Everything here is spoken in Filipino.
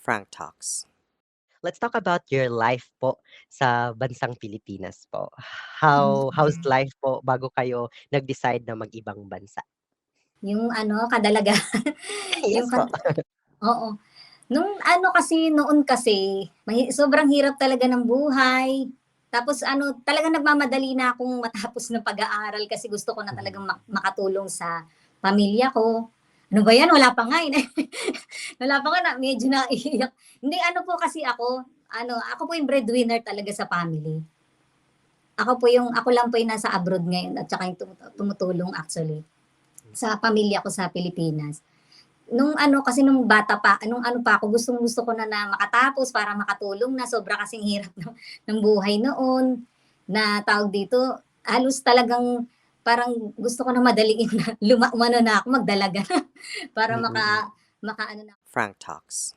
Frank Talks. Let's talk about your life po sa bansang Pilipinas po. How's Mm. life po bago kayo nag-decide na mag-ibang bansa? Yung ano, kadalagahan, yung Yes po. oo. Nung ano kasi, noon kasi, sobrang hirap talaga ng buhay. Tapos ano, talagang nagmamadali na akong matapos ng pag-aaral kasi gusto ko na Mhm. talagang makatulong sa pamilya ko. Ano ba yan? Wala pa nga eh. Wala pa nga na, medyo naiiyak. Hindi, ano po kasi ako po yung breadwinner talaga sa family. Ako lang po yung nasa abroad ngayon at saka yung tumutulong actually sa pamilya ko sa Pilipinas. Nung ano kasi nung bata pa, nung ano pa ako, gustong-gusto ko na makatapos para makatulong na sobra kasing hirap ng buhay noon na tawag dito, halos talagang parang gusto ko na madaliin na umano na ako magdalaga para Mm. maka ano na Frank Talks.